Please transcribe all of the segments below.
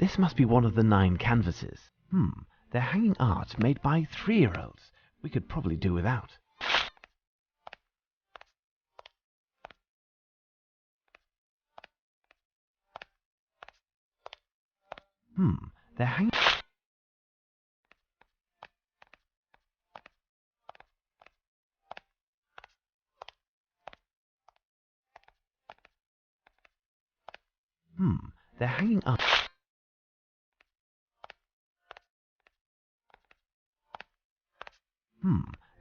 This must be one of the 9 canvases. They're hanging art made by 3-year-olds. We could probably do without. They're hanging... They're hanging art...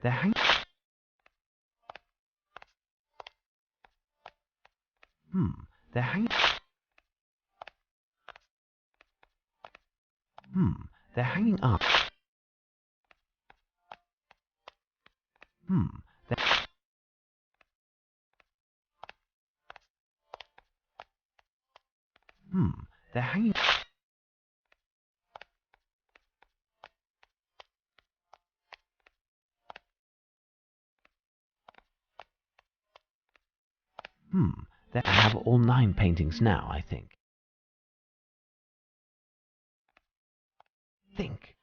They're hanging... They're hanging... They're hanging up. They're... They're hanging... I have all 9 paintings now, I think. Think.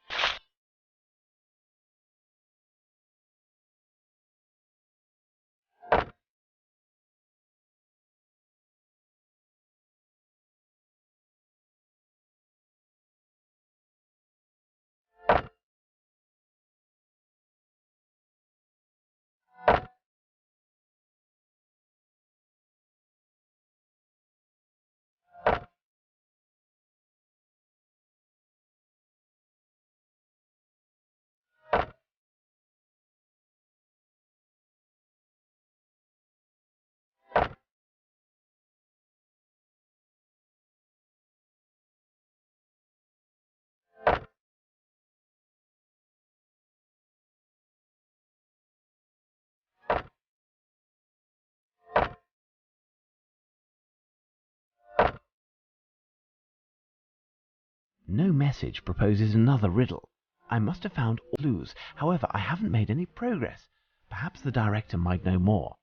No message proposes another riddle. I must have found all clues. However, I haven't made any progress. Perhaps the director might know more.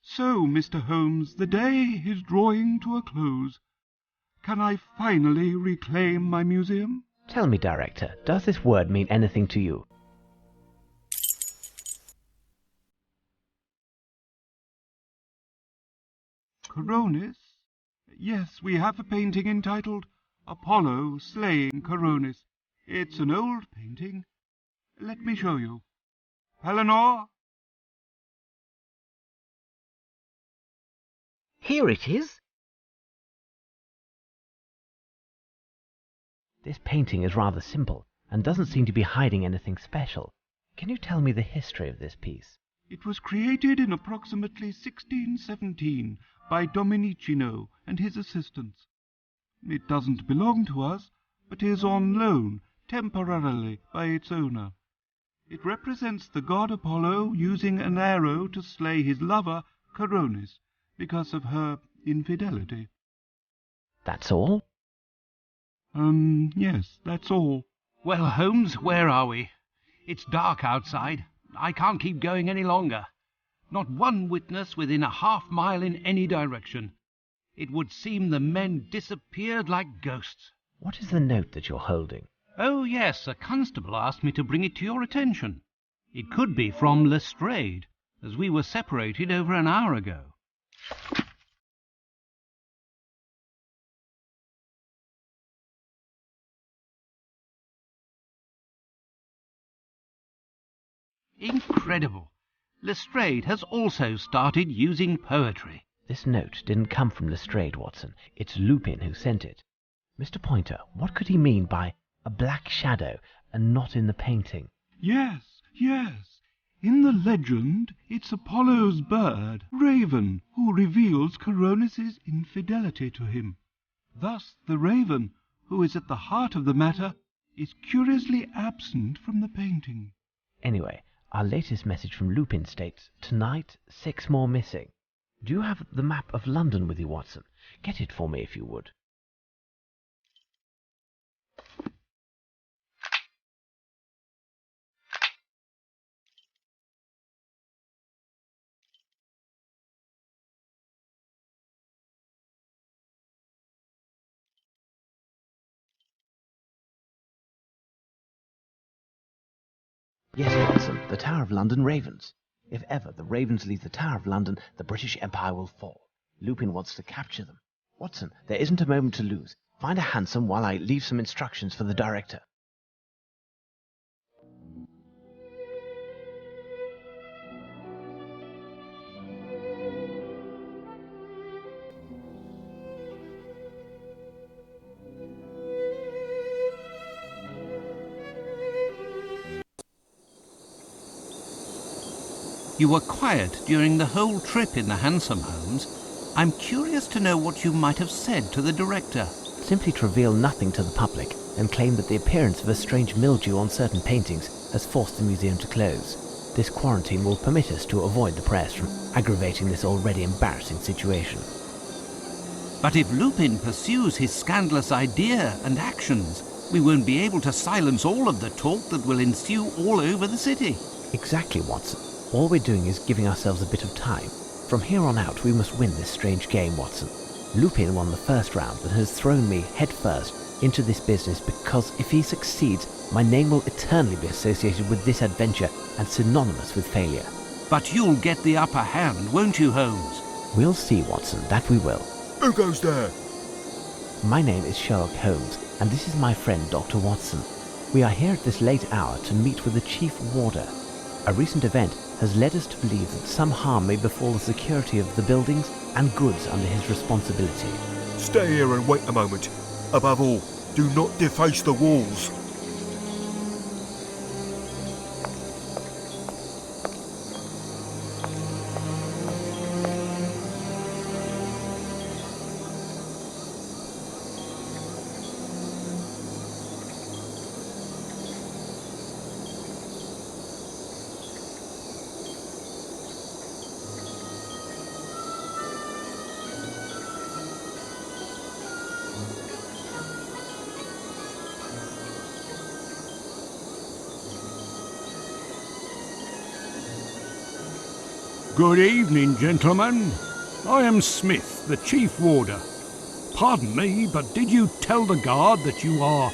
So, Mr. Holmes, the day is drawing to a close. Can I finally reclaim my museum? Tell me, director, does this word mean anything to you? Coronis? Yes, we have a painting entitled Apollo Slaying Coronis. It's an old painting. Let me show you. Eleanor? Here it is. This painting is rather simple and doesn't seem to be hiding anything special. Can you tell me the history of this piece? It was created in approximately 1617 by Domenichino and his assistants. It doesn't belong to us, but is on loan temporarily by its owner. It represents the god Apollo using an arrow to slay his lover, Coronis, because of her infidelity. That's all? Yes, that's all. Well, Holmes, where are we? It's dark outside. I can't keep going any longer. Not one witness within a half-mile in any direction. It would seem the men disappeared like ghosts. What is the note that you're holding? Oh, yes, a constable asked me to bring it to your attention. It could be from Lestrade, as we were separated over an hour ago. Incredible. Lestrade has also started using poetry. This note didn't come from Lestrade, Watson. It's Lupin who sent it. Mr. Pointer, what could he mean by a black shadow and not in the painting? Yes. In the legend, it's Apollo's bird, Raven, who reveals Coronis's infidelity to him. Thus, the raven, who is at the heart of the matter, is curiously absent from the painting. Anyway, our latest message from Lupin states, tonight, 6 more missing. Do you have the map of London with you, Watson? Get it for me if you would. Yes, Watson, the Tower of London Ravens. If ever the Ravens leave the Tower of London, the British Empire will fall. Lupin wants to capture them. Watson, there isn't a moment to lose. Find a hansom while I leave some instructions for the director. You were quiet during the whole trip in the hansom, Holmes. I'm curious to know what you might have said to the director. Simply to reveal nothing to the public and claim that the appearance of a strange mildew on certain paintings has forced the museum to close. This quarantine will permit us to avoid the press from aggravating this already embarrassing situation. But if Lupin pursues his scandalous idea and actions, we won't be able to silence all of the talk that will ensue all over the city. Exactly, Watson. All we're doing is giving ourselves a bit of time. From here on out, we must win this strange game, Watson. Lupin won the first round and has thrown me headfirst into this business because if he succeeds, my name will eternally be associated with this adventure and synonymous with failure. But you'll get the upper hand, won't you, Holmes? We'll see, Watson, that we will. Who goes there? My name is Sherlock Holmes, and this is my friend Dr. Watson. We are here at this late hour to meet with the Chief Warder. A recent event has led us to believe that some harm may befall the security of the buildings and goods under his responsibility. Stay here and wait a moment. Above all, do not deface the walls. Good evening, gentlemen. I am Smith, the Chief Warder. Pardon me, but did you tell the guard that you are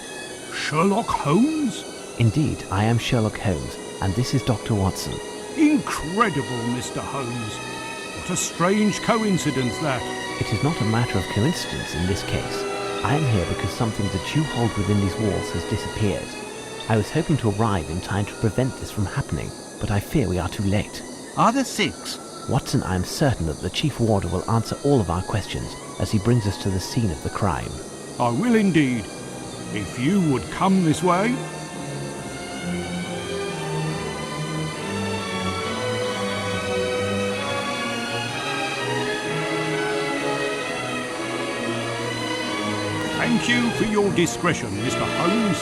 Sherlock Holmes? Indeed, I am Sherlock Holmes, and this is Dr. Watson. Incredible, Mr. Holmes. What a strange coincidence that. It is not a matter of coincidence in this case. I am here because something that you hold within these walls has disappeared. I was hoping to arrive in time to prevent this from happening, but I fear we are too late. Are there 6? Watson, I am certain that the Chief Warder will answer all of our questions as he brings us to the scene of the crime. I will indeed. If you would come this way. Thank you for your discretion, Mr. Holmes.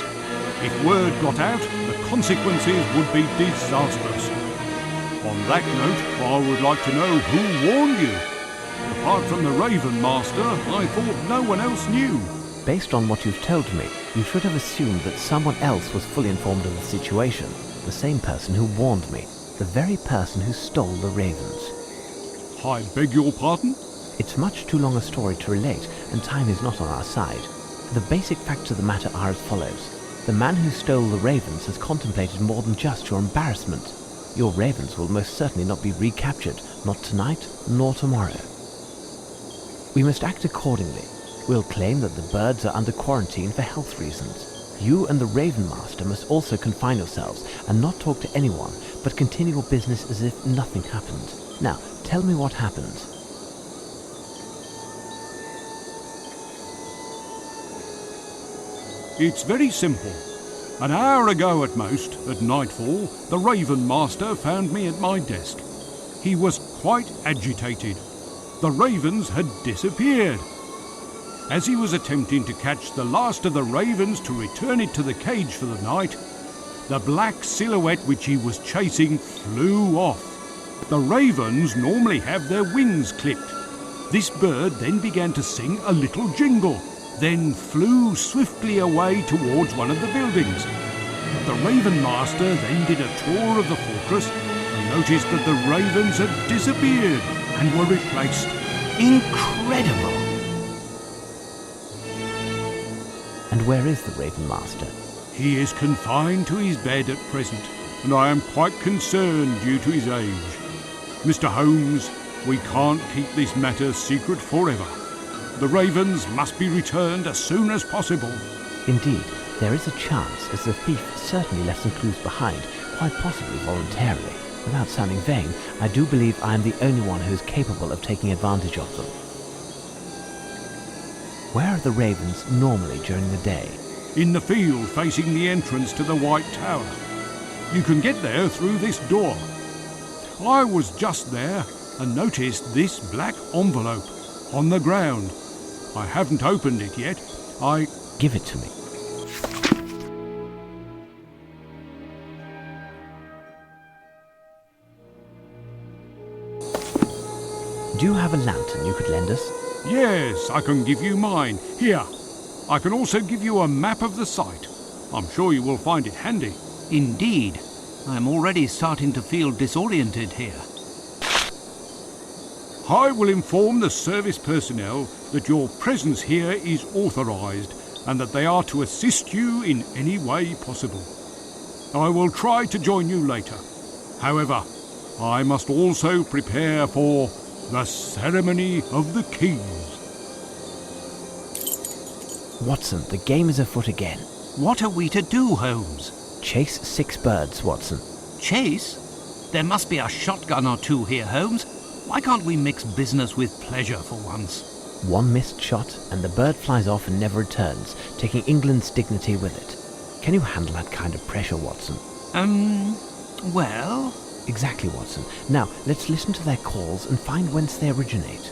If word got out, the consequences would be disastrous. On that note, I would like to know who warned you. Apart from the Raven Master, I thought no one else knew. Based on what you've told me, you should have assumed that someone else was fully informed of the situation. The same person who warned me. The very person who stole the ravens. I beg your pardon? It's much too long a story to relate, and time is not on our side. The basic facts of the matter are as follows. The man who stole the ravens has contemplated more than just your embarrassment. Your ravens will most certainly not be recaptured, not tonight nor tomorrow. We must act accordingly. We'll claim that the birds are under quarantine for health reasons. You and the Raven Master must also confine yourselves and not talk to anyone, but continue your business as if nothing happened. Now, tell me what happened. It's very simple. An hour ago at most, at nightfall, the Raven Master found me at my desk. He was quite agitated. The ravens had disappeared. As he was attempting to catch the last of the ravens to return it to the cage for the night, the black silhouette which he was chasing flew off. The ravens normally have their wings clipped. This bird then began to sing a little jingle, then flew swiftly away towards one of the buildings. The Raven Master then did a tour of the fortress and noticed that the ravens had disappeared and were replaced. Incredible! And where is the Raven Master? He is confined to his bed at present. and I am quite concerned due to his age. Mr. Holmes, we can't keep this matter secret forever. The ravens must be returned as soon as possible. Indeed, there is a chance, as the thief certainly left some clues behind, quite possibly voluntarily. Without sounding vain, I do believe I am the only one who is capable of taking advantage of them. Where are the ravens normally during the day? In the field facing the entrance to the White Tower. You can get there through this door. I was just there and noticed this black envelope on the ground. I haven't opened it yet. Give it to me. Do you have a lantern you could lend us? Yes, I can give you mine. Here, I can also give you a map of the site. I'm sure you will find it handy. Indeed. I'm already starting to feel disoriented here. I will inform the service personnel that your presence here is authorized and that they are to assist you in any way possible. I will try to join you later. However, I must also prepare for the ceremony of the keys. Watson, the game is afoot again. What are we to do, Holmes? Chase 6 birds, Watson. Chase? There must be a shotgun or two here, Holmes. Why can't we mix business with pleasure for once? One missed shot, and the bird flies off and never returns, taking England's dignity with it. Can you handle that kind of pressure, Watson? Well... Exactly, Watson. Now, let's listen to their calls and find whence they originate.